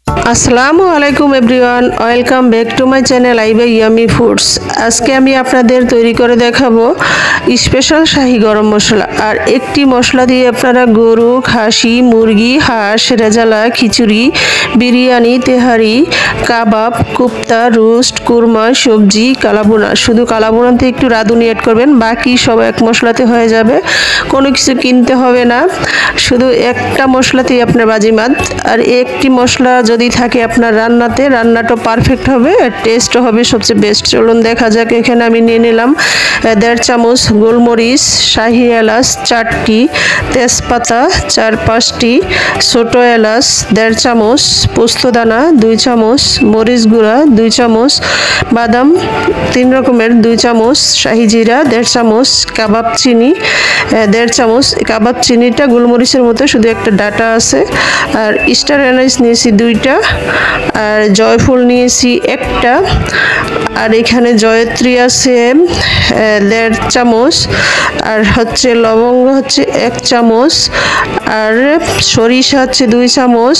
আসসালামু আলাইকুম everyone, welcome back to my channel আইবা ইয়ামি ফুডস। আজকে আমি আপনাদের তৈরি করে দেখাবো স্পেশাল শাহি গরম মশলা। আর একটি মশলা দিয়ে আপনারা গরু, খাসি, মুরগি, হাঁস, রেজালা, খিচুড়ি, বিরিয়ানি, তেহারি, কাবাব, কোপ্তা, রোস্ট, কুরমা, সবজি, কালাবোনা। শুধু কালাবোনাতে একটু রাঁধুনি অ্যাড করবেন, বাকি সব এক মশলাতে হয়ে যাবে। কোনো কিছু কিনতে হবে না, শুধু একটা মশলাতেই আপনার বাজিমাত। আর একটি মশলা যদি থাকে আপনার রান্নাতে, রান্নাটা পারফেক্ট হবে আর টেস্টও হবে সবচেয়ে বেস্ট। চলুন দেখা যাক। এখানে আমি নিয়ে নিলাম 1.5 চামচ গোলমরিচ, শাহি এলাচ 4টি, তেজপাতা 4-5টি, ছোট এলাচ 1.5 চামচ, পোস্তদানা 2 চামচ, মরিচ গুঁড়া 2 চামচ, বাদাম 3 রকমের 2 চামচ, শাহি জিরা 1.5 চামচ, কাবাব চিনি 1.5 চামচ। কাবাব চিনিটা গোলমরিচের মতো, শুধু একটা ডাটা আছে। আর স্টার এনাইস নিয়েছি 2টা, আর জয়ফল নিয়েছি 1টা, আর এখানে জয়ত্রী আছে 1.5 চামচ, আর হচ্ছে লবঙ্গ হচ্ছে 1 চামচ, আর সরিষা হচ্ছে 2 চামচ,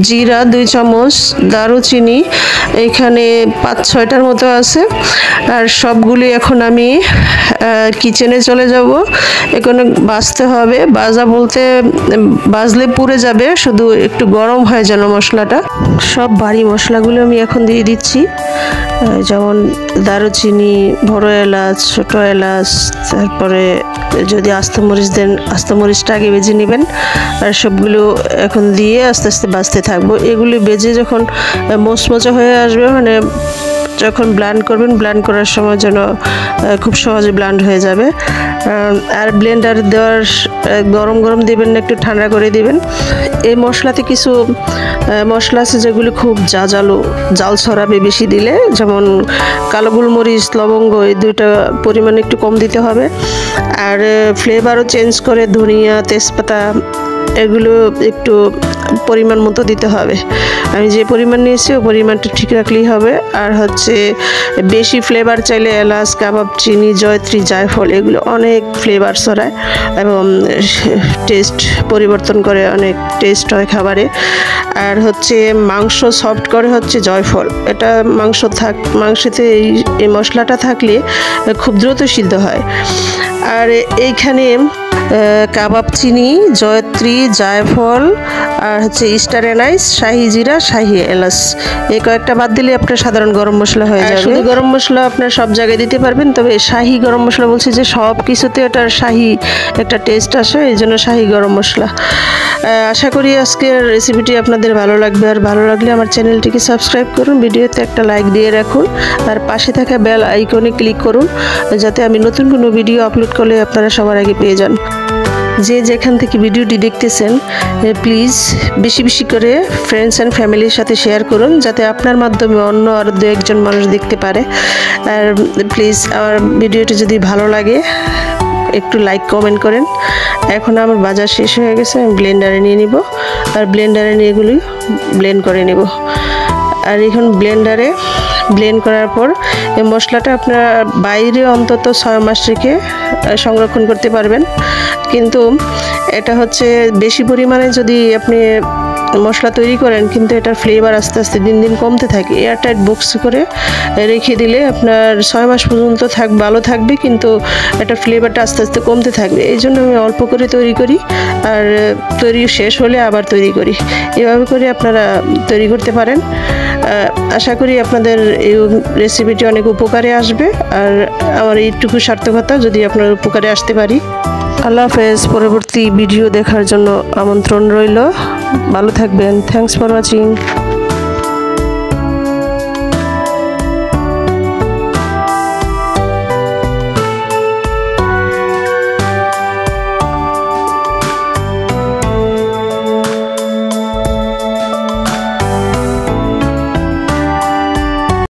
জিরা 2 চামচ, দারুচিনি এখানে 5-6টার মতো আছে। আর সবগুলি এখন আমি কিচেনে চলে যাব। এখানে ভাজতে হবে, ভাজা বলতে ভাজলে পুড়ে যাবে, শুধু একটু গরম হয় যেন মশলাটা। সব ভারী মশলাগুলো আমি এখন দিয়ে দিচ্ছি, যেমন দারুচিনি, বড় এলাচ, ছোট এলাচ, তারপরে যদি আস্ত মরিচ দেন আস্ত মরিচটা আগে ভেজে নেবেন। আর সবগুলো এখন দিয়ে আস্তে আস্তে ভাজতে থাকবো। এগুলি ভেজে যখন মচমচে হয়ে আসবে, মানে যখন ব্লেন্ড করবেন, ব্লেন্ড করার সময় যেন খুব সহজে ব্লেন্ড হয়ে যাবে। আর ব্লেন্ডার দেওয়ার গরম গরম দেবেন না, একটু ঠান্ডা করে দিবেন। এই মশলাতে কিছু মশলা আছে যেগুলি খুব জাল ছড়াবে বেশি দিলে, যেমন কালো গোলমরিচ, লবঙ্গ, এই 2টা পরিমাণ একটু কম দিতে হবে। আর ফ্লেভারও চেঞ্জ করে ধনিয়া, তেজপাতা এগুলো একটু পরিমাণ মতো দিতে হবে। আমি যে পরিমাণ নিয়েছি ওই পরিমাণটা ঠিক রাখলেই হবে। আর হচ্ছে বেশি ফ্লেভার চাইলে এলাচ, কাবাব চিনি, জয়ত্রী, জায়ফল এগুলো অনেক ফ্লেভার ছড়ায় এবং টেস্ট পরিবর্তন করে, অনেক টেস্ট হয় খাবারে। আর হচ্ছে মাংস সফট করে হচ্ছে জয়ফল। এটা মাংসতে এই মশলাটা থাকলে খুব দ্রুত সিদ্ধ হয়। আর এইখানে কাবাব চিনি, জয়ত্রী, জায়ফল, আর হচ্ছে স্টার এনাইস, শাহি জিরা, শাহি এলাচ এই কয়েকটা বাদ দিলে আপনার সাধারণ গরম মশলা হয়ে যাবে। শুধু গরম মশলা আপনার সব জায়গায় দিতে পারবেন, তবে শাহি গরম মশলা বলছি যে সব কিছুতে এটার শাহি একটা টেস্ট আসে, এই জন্য শাহি গরম মশলা। আশা করি আজকের রেসিপিটি আপনাদের ভালো লাগবে। আর ভালো লাগলে আমার চ্যানেলটিকে সাবস্ক্রাইব করুন, ভিডিওতে একটা লাইক দিয়ে রাখুন, আর পাশে থাকা বেল আইকনে ক্লিক করুন, যাতে আমি নতুন কোনো ভিডিও আপলোড করলে আপনারা সবার আগে পেয়ে যান। যে যেখান থেকে ভিডিওটি দেখতেছেন প্লিজ বেশি বেশি করে ফ্রেন্ডস অ্যান্ড ফ্যামিলির সাথে শেয়ার করুন, যাতে আপনার মাধ্যমে অন্য আরও 2-1জন মানুষ দেখতে পারে। আর প্লিজ আমার ভিডিওটি যদি ভালো লাগে একটু লাইক কমেন্ট করেন। এখন আমার বাজার শেষ হয়ে গেছে, আমি ব্লেন্ডারে নিয়ে নিব, আর ব্লেন্ডারে নিয়ে এগুলি ব্লেন্ড করে নেব। আর এখন ব্লেন্ডারে ব্লেন্ড করার পর এই মশলাটা আপনারা বাইরে অন্তত 6 মাস রেখে সংরক্ষণ করতে পারবেন। কিন্তু এটা হচ্ছে বেশি পরিমাণে যদি আপনি মশলা তৈরি করেন, কিন্তু এটার ফ্লেভার আস্তে আস্তে দিন দিন কমতে থাকে। এয়ারটাইট বক্স করে রেখে দিলে আপনার 6 মাস পর্যন্ত ভালো থাকবে, কিন্তু এটার ফ্লেভারটা আস্তে আস্তে কমতে থাকবে। এই জন্য আমি অল্প করে তৈরি করি, আর তৈরি শেষ হলে আবার তৈরি করি। এভাবে করে আপনারা তৈরি করতে পারেন। আশা করি আপনাদের এই রেসিপিটি অনেক উপকারে আসবে, আর আমার এইটুকু সার্থকতা যদি আপনার উপকারে আসতে পারি। আল্লাহ হাফেজ। পরবর্তী ভিডিও দেখার জন্য আমন্ত্রণ রইল। ভালো থাকবেন। Thanks for watching.